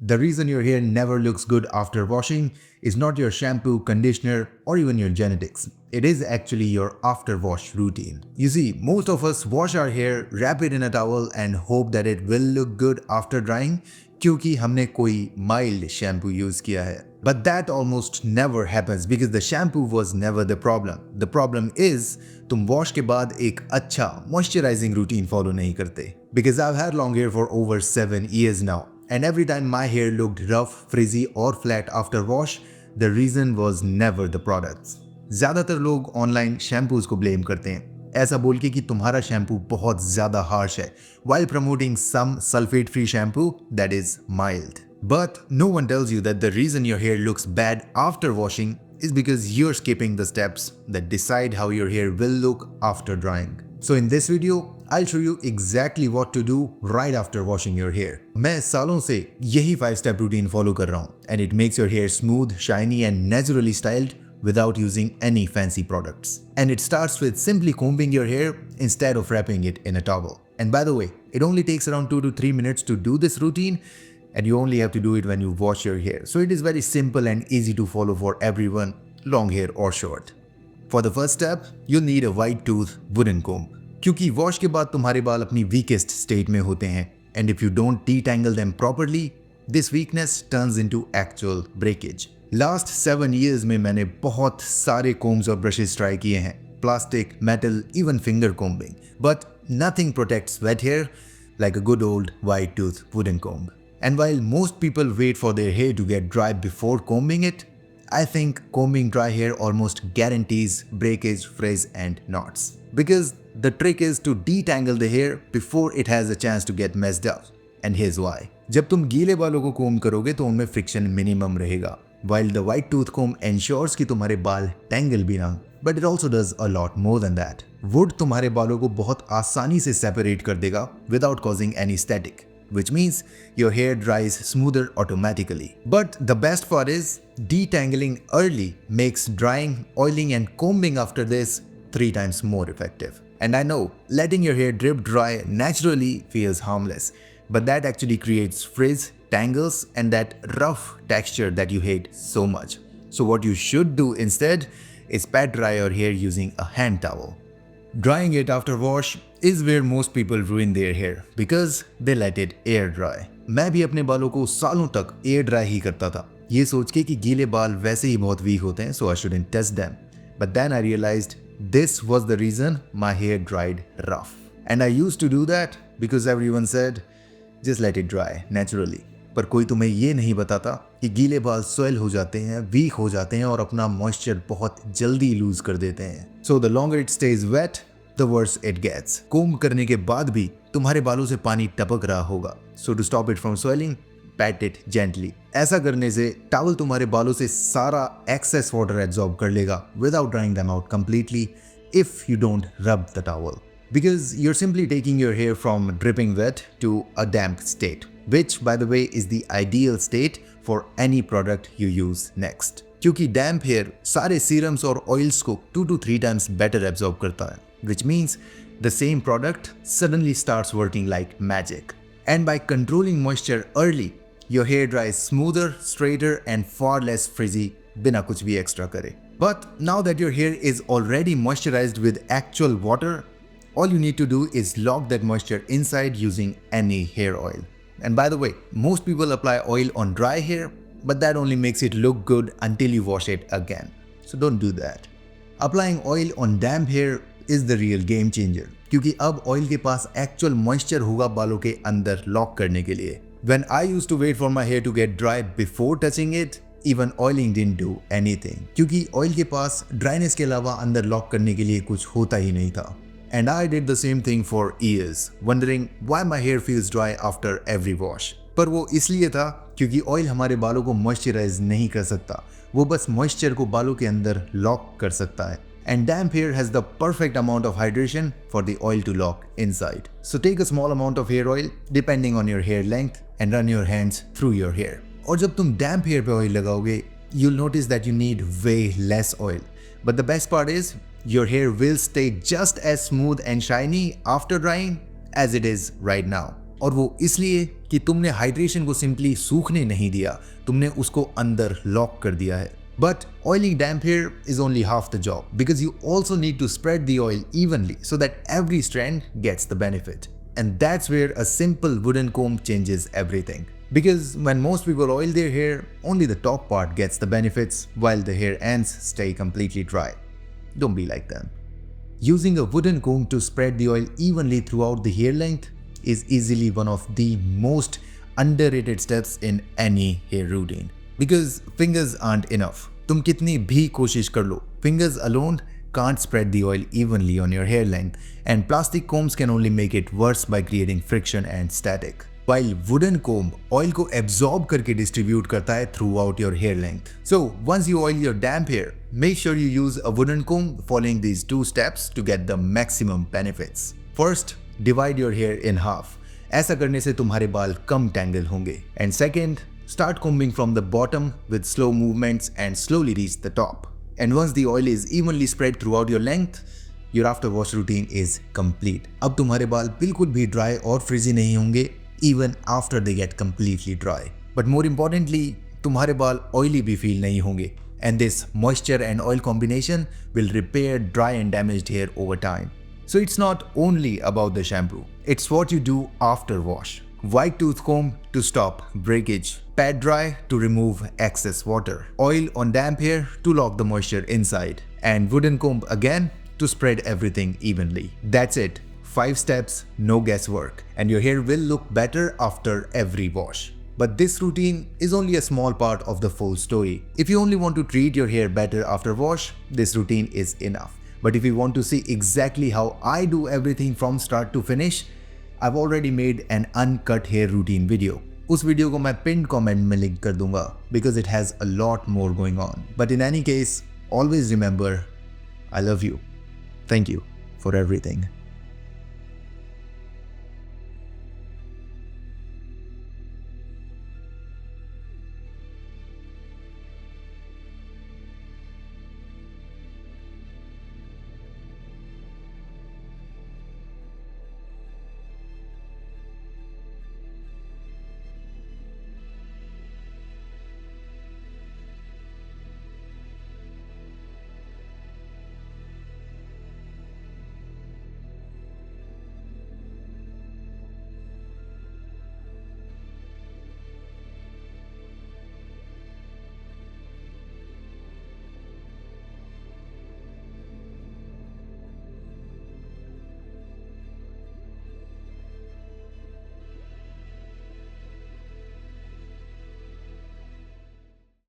The reason your hair never looks good after washing is not your shampoo, conditioner, or even your genetics. It is actually your after wash routine. You see, most of us wash our hair, wrap it in a towel and hope that it will look good after drying क्योंकि हमने कोई mild shampoo use किया है. But that almost never happens because the shampoo was never the problem. The problem is तुम wash के बाद एक अच्छा moisturizing routine follow नहीं करते. Because I've had long hair for over 7 years now. And every time my hair looked rough, frizzy or flat after wash, the reason was never the products. ज़्यादातर लोग online shampoos को blame करते हैं, ऐसा बोल के कि तुम्हारा शैम्पू बहुत ज़्यादा हार्श है, while promoting some sulfate-free shampoo that is mild. But no one tells you that the reason your hair looks bad after washing is because you're skipping the steps that decide how your hair will look after drying. So in this video, I'll show you exactly what to do right after washing your hair. मैं सालों से यही 5-step routine follow कर रहा हूँ and it makes your hair smooth, shiny and naturally styled without using any fancy products. And it starts with simply combing your hair instead of wrapping it in a towel. And by the way, it only takes around 2 to 3 minutes to do this routine and you only have to do it when you wash your hair. So it is very simple and easy to follow for everyone, long hair or short. For the first step, you'll need a white tooth wooden comb. क्योंकि wash के बाद तुम्हारे बाल अपनी weakest state में होते हैं and if you don't detangle them properly, this weakness turns into actual breakage. Last 7 years में मैंने बहुत सारे combs और brushes ट्राई किए हैं, plastic, metal, even finger combing, but nothing protects wet hair like a good old white tooth wooden comb. And while most people wait for their hair to get dry before combing it, I think combing dry hair almost guarantees breakage, frizz and knots. Because the trick is to detangle the hair before it has a chance to get messed up. And here's why. जब तुम गीले बालों को comb करोगे तो उनमें friction minimum रहेगा. While the white tooth comb ensures कि तुम्हारे बाल tangle भी ना, but it also does a lot more than that. Wood तुम्हारे बालों को बहुत आसानी से separate कर देगा without causing any static, which means your hair dries smoother automatically. But the best part is, detangling early makes drying, oiling and combing after this 3 times more effective. And I know, letting your hair drip dry naturally feels harmless, but that actually creates frizz, tangles and that rough texture that you hate so much. So what you should do instead is pat dry your hair using a hand towel. Drying it after wash is where most people ruin their hair because they let it air dry. मैं भी अपने बालों को सालों तक air dry ही करता था, ये सोच के कि गीले बाल वैसे ही बहुत weak होते हैं, so I shouldn't touch them. But then I realized this was the reason my hair dried rough. And I used to do that because everyone said, just let it dry naturally. पर कोई तुम्हें ये नहीं बताता कि गीले बाल soil हो जाते हैं, weak हो जाते हैं और अपना moisture बहुत जल्दी lose कर देते हैं. So the longer it stays wet, the worse it gets. Comb करने के बाद भी तुम्हारे बालों से पानी टपक रहा होगा. So to stop it from swelling, pat it gently. ऐसा करने से towel तुम्हारे बालों से सारा excess water absorb कर लेगा without drying them out completely if you don't rub the towel. Because you're simply taking your hair from dripping wet to a damp state, which by the way is the ideal state for any product you use next. क्योंकि damp hair सारे serums और oils को 2 to 3 times better absorb करता है, which means the same product suddenly starts working like magic. And by controlling moisture early, your hair dries smoother, straighter and far less frizzy बिना कुछ भी extra करे. But now that your hair is already moisturized with actual water, all you need to do is lock that moisture inside using any hair oil. And by the way, most people apply oil on dry hair, but that only makes it look good until you wash it again. So don't do that. Applying oil on damp hair is the real game changer, क्योंकि अब oil के पास actual moisture होगा बालों के अंदर lock करने के लिए. When I used to wait for my hair to get dry before touching it, even oiling didn't do anything, क्योंकि oil के पास dryness के अलावा अंदर lock करने के लिए कुछ होता ही नहीं था. And I did the same thing for years, wondering why my hair feels dry after every wash. पर वो इसलिए था क्योंकि oil हमारे बालों को moisturize नहीं कर सकता, वो बस moisture को बालों के अंदर lock कर सकता है. And damp hair has the perfect amount of hydration for the oil to lock inside. So take a small amount of hair oil depending on your hair length and run your hands through your hair. और जब तुम damp hair पे oil लगाओगे, you'll notice that you need way less oil. But the best part is, your hair will stay just as smooth and shiny after drying as it is right now. और वो इसलिए कि तुमने hydration को simply सूखने नहीं दिया, तुमने उसको अंदर लॉक कर दिया है. But oiling damp hair is only half the job because you also need to spread the oil evenly so that every strand gets the benefit. And that's where a simple wooden comb changes everything. Because when most people oil their hair, only the top part gets the benefits while the hair ends stay completely dry. Don't be like them. Using a wooden comb to spread the oil evenly throughout the hair length is easily one of the most underrated steps in any hair routine. Because fingers aren't enough. तुम कितनी भी कोशिश कर लो, fingers alone can't spread the oil evenly on your hair length, and plastic combs can only make it worse by creating friction and static. While wooden comb oil को absorb करके distribute करता है throughout your hair length. So once you oil your damp hair, make sure you use a wooden comb following these 2 steps to get the maximum benefits. First, divide your hair in half. ऐसा करने से तुम्हारे बाल कम tangle होंगे. And second, start combing from the bottom with slow movements and slowly reach the top. And once the oil is evenly spread throughout your length, your after wash routine is complete. अब तुम्हारे बाल बिल्कुल भी dry और frizzy नहीं होंगे even after they get completely dry. But more importantly, तुम्हारे बाल oily भी feel नहीं होंगे. And this moisture and oil combination will repair dry and damaged hair over time. So it's not only about the shampoo, it's what you do after wash. White tooth comb to stop breakage, pat dry to remove excess water, oil on damp hair to lock the moisture inside, and wooden comb again to spread everything evenly. That's it. 5 steps, no guesswork, and your hair will look better after every wash. But this routine is only a small part of the full story. If you only want to treat your hair better after wash, this routine is enough. But if you want to see exactly how I do everything from start to finish, I've already made an uncut hair routine video. उस video को मैं pinned comment में link कर दूंगा because it has a lot more going on. But in any case, always remember, I love you. Thank you for everything.